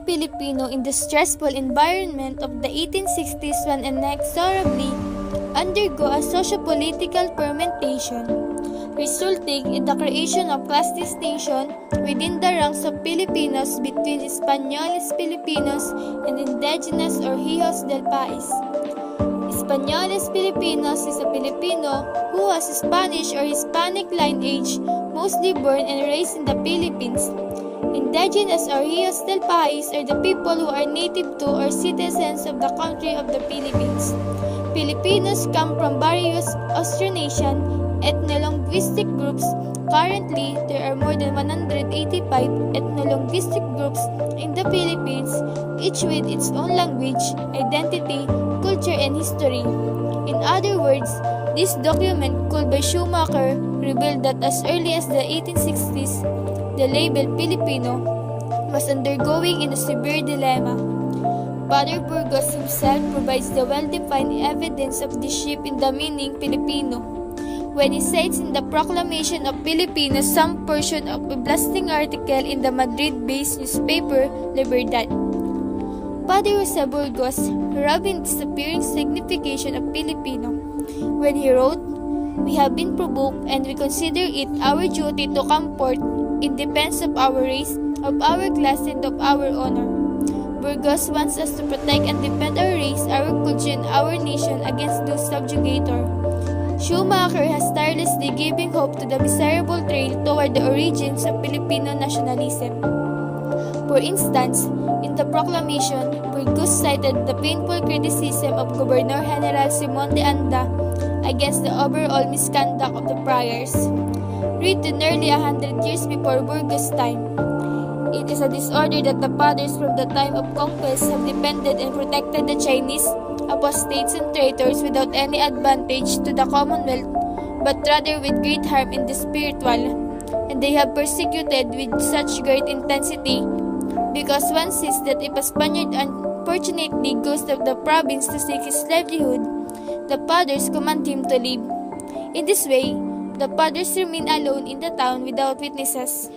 Filipino in the stressful environment of the 1860s when inexorably undergo a socio-political fermentation, resulting in the creation of class distinction within the ranks of Filipinos between Españoles Filipinos and indigenous or hijos del país. Españoles Filipinos is a Filipino who has Spanish or Hispanic lineage, mostly born and raised in the Philippines. Indigenous or hijos del país are the people who are native to or citizens of the country of the Philippines. Filipinos come from various Austronesian ethno-linguistic groups. Currently, there are more than 185 ethno-linguistic groups in the Philippines, each with its own language, identity, culture, and history. In other words, this document, called by Schumacher, revealed that as early as the 1860s, the label Filipino was undergoing in a severe dilemma. Father Burgos himself provides the well-defined evidence of this shift in the meaning Filipino, when he cites in the Proclamation of Filipinos some portion of a blasting article in the Madrid-based newspaper Libertad. Father Jose Burgos rubbed in the disappearing signification of Filipino when he wrote, "We have been provoked and we consider it our duty to comfort in defense of our race, of our class, and of our honor." Burgos wants us to protect and defend our race, our culture, and our nation against those subjugator. Schumacher has tirelessly given hope to the miserable trail toward the origins of Filipino nationalism. For instance, in the proclamation, Burgos cited the painful criticism of Governor General Simon de Anda against the overall misconduct of the friars, written nearly 100 years before Burgos' time. It is a disorder that the fathers from the time of conquest have defended and protected the Chinese, apostates, and traitors without any advantage to the Commonwealth, but rather with great harm in the spiritual, and they have persecuted with such great intensity, because one sees that if a Spaniard unfortunately goes to the province to seek his livelihood, the fathers command him to leave. In this way, the fathers remain alone in the town without witnesses.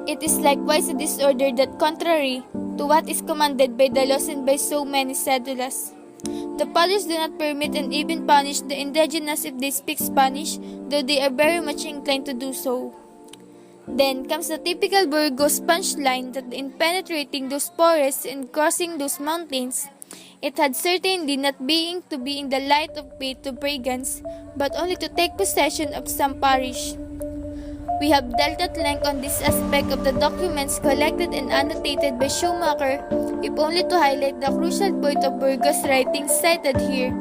It is likewise a disorder that, contrary to what is commanded by the laws and by so many cedulas, the fathers do not permit and even punish the indigenous if they speak Spanish, though they are very much inclined to do so. Then comes the typical Burgos punchline that in penetrating those forests and crossing those mountains, it had certainly not being to be in the light of faith to brigands, but only to take possession of some parish. We have dealt at length on this aspect of the documents collected and annotated by Schumacher, if only to highlight the crucial point of Burgos' writings cited here,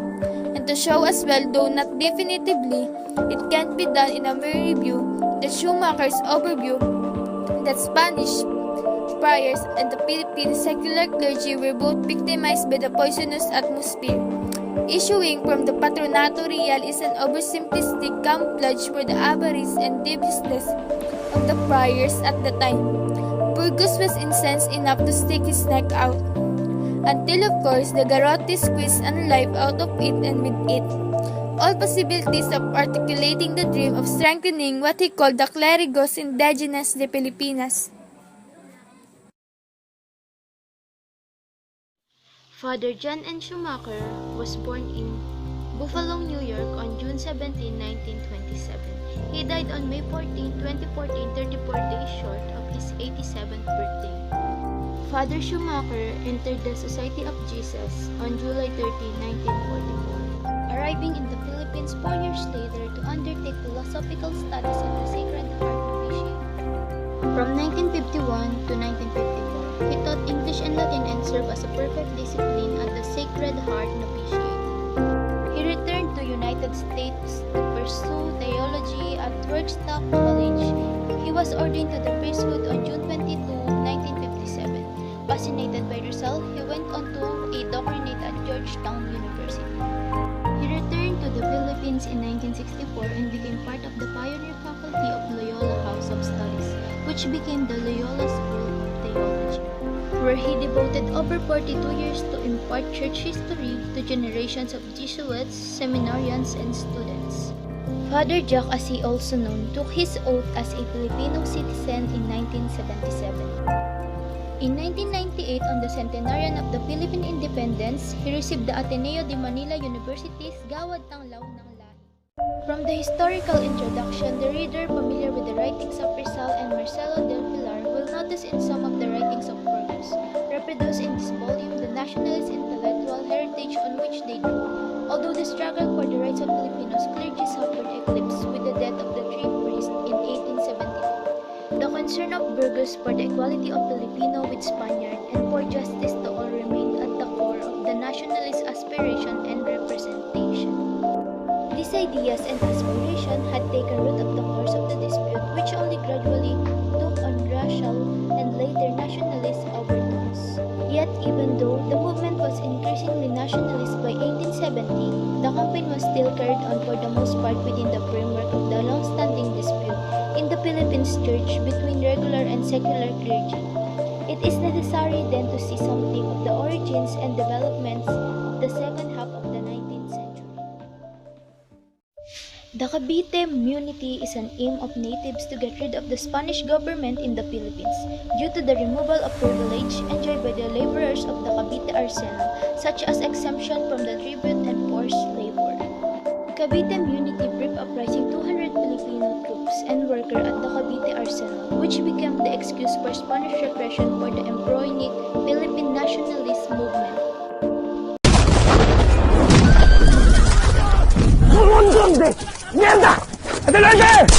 and to show as well, though not definitively, it can't be done in a mere review, that Schumacher's overview that Spanish friars and the Philippine secular clergy were both victimized by the poisonous atmosphere issuing from the Patronato Real is an oversimplistic camouflage for the avarice and deviousness of the friars at the time. Burgos was incensed enough to stick his neck out, until of course the garrote squeezed an life out of it, and with it, all possibilities of articulating the dream of strengthening what he called the clerigos indigenes de Filipinas. Father John N. Schumacher was born in Buffalo, New York on June 17, 1927. He died on May 14, 2014, 34 days short of his 87th birthday. Father Schumacher entered the Society of Jesus on July 13, 1944, arriving in the Philippines 4 years later to undertake philosophical studies at the Sacred Heart Novitiate. From 1951 to 1954, he taught English and Latin and served as a perfect discipline at the Sacred Heart Novitiate. He returned to United States to pursue theology at Worcester College. He was ordained to the priesthood on June 22, 1957. Fascinated by Rizal, he went on to a doctorate at Georgetown University. He returned to the Philippines in 1964 and became part of the pioneer faculty of Loyola House of Studies, which became the Loyola School of Theology, where he devoted over 42 years to impart church history to generations of Jesuits, seminarians, and students. Father Jack, as he also known, took his oath as a Filipino citizen in 1977. In 1998, on the centenarian of the Philippine independence, he received the Ateneo de Manila University's Gawad Tanglaw ng Lahi. From the historical introduction, the reader familiar with the writings of Rizal and Marcelo del Pilar will notice in some of the writings of Burgos, reproduced in this volume, the nationalist intellectual heritage on which they drew. Although the struggle for the rights of Filipinos clergy suffered eclipse with the death of the three priests in 1872, the concern of Burgos for the equality of Filipino with Spaniard and for justice to all remained at the core of the nationalist aspiration and representation. These ideas and aspiration had taken root of the course of the dispute, which only gradually took on racial and later nationalist overtones. Yet, even though the movement was increasingly nationalist by 1870, the campaign was still carried on for the most part within the framework of the long-standing dispute in the Philippines Church between regular and secular clergy. It is necessary then to see something of the origins and developments of the second half of the 19th century. The Cavite Munity is an aim of natives to get rid of the Spanish government in the Philippines due to the removal of privilege enjoyed by the laborers of the Cavite arsenal, such as exemption from the tribute and forced labor. Cavite Munity briefed uprising 200 Filipino troops and workers at the Cavite arsenal, which became the excuse for Spanish repression for the embryonic Philippine nationalist movement. ¡Mierda! ¡Adelante!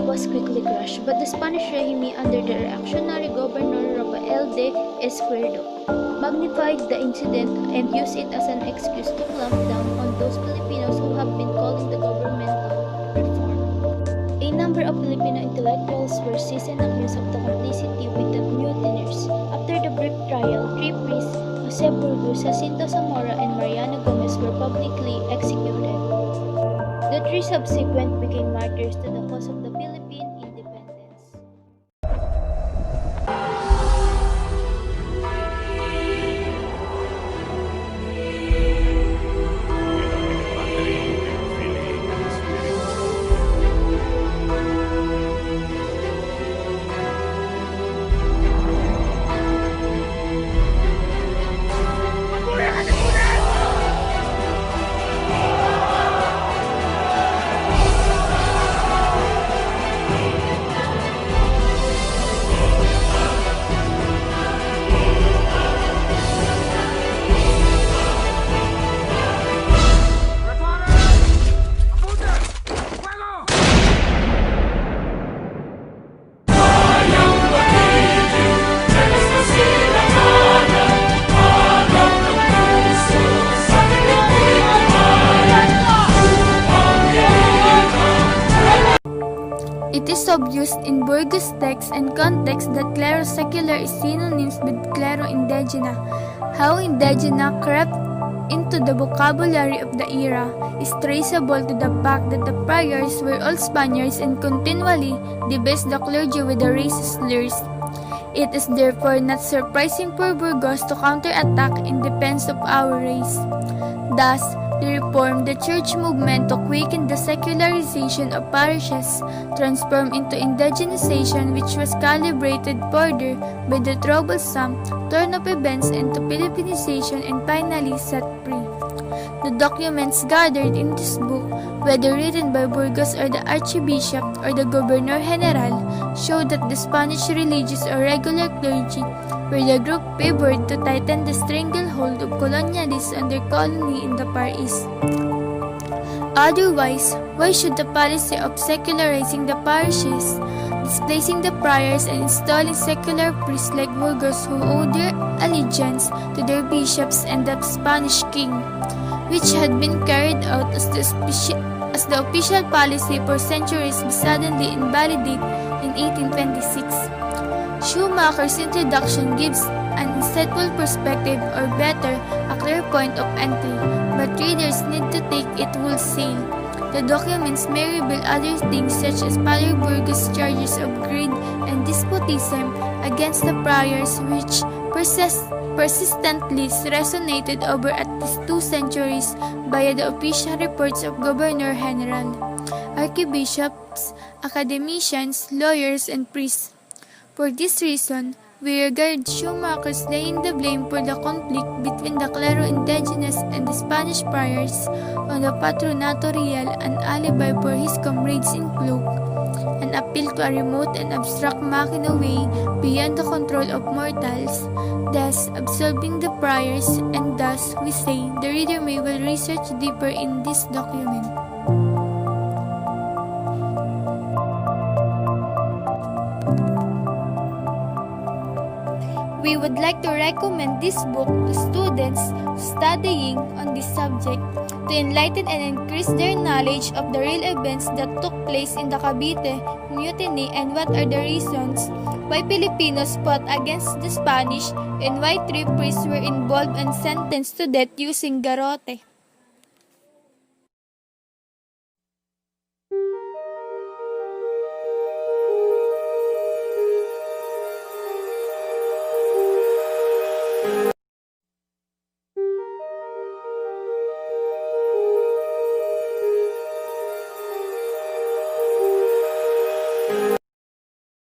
Was quickly crushed, but the Spanish regime under the reactionary governor Rafael de Izquierdo magnified the incident and used it as an excuse to clamp down on those Filipinos who have been calling the governmental reform. A number of Filipino intellectuals were seized and accused of the complicity with the mutineers. After the brief trial, three priests, Jose Burgos, Jacinto Zamora, and Mariano Gomez, were publicly executed. The three subsequent became martyrs to the cause of the Philippine independence. It is obvious in Burgos text and context that clero-secular is synonymous with clero-indigena. How indigena crept into the vocabulary of the era is traceable to the fact that the priors were all Spaniards and continually debased the clergy with the racist slurs. It is therefore not surprising for Burgos to counterattack in defense of our race. Thus, they reformed the church movement to quicken the secularization of parishes, transformed into indigenization, which was calibrated further by the troublesome turn of events into Philippinization, and finally set free. The documents gathered in this book, whether written by Burgos or the Archbishop or the Governor General, show that the Spanish religious or regular clergy were the group favored to tighten the stranglehold of colonialists on their colony in the Far East. Otherwise, why should the policy of secularizing the parishes, displacing the friars, and installing secular priests like Burgos who owed their allegiance to their bishops and the Spanish king, which had been carried out as the official policy for centuries, be suddenly invalidate in 1826? Schumacher's introduction gives an insightful perspective, or better, a clear point of entry, but readers need to take it wholesale. The documents may reveal other things, such as Father Burgos' charges of greed and despotism against the friars, which persistently resonated over at least 2 centuries via the official reports of Governor General, archbishops, academicians, lawyers, and priests. For this reason, we regard Schumacher's laying the blame for the conflict between the clero indigenous and the Spanish friars on the Patronato Real an alibi for his comrades in cloak, an appeal to a remote and abstract machina way beyond the control of mortals, thus absolving the friars, and thus, we say, the reader may well research deeper in this document. We would like to recommend this book to students studying on this subject to enlighten and increase their knowledge of the real events that took place in the Cavite Mutiny and what are the reasons why Filipinos fought against the Spanish and why 3 priests were involved and sentenced to death using garrote.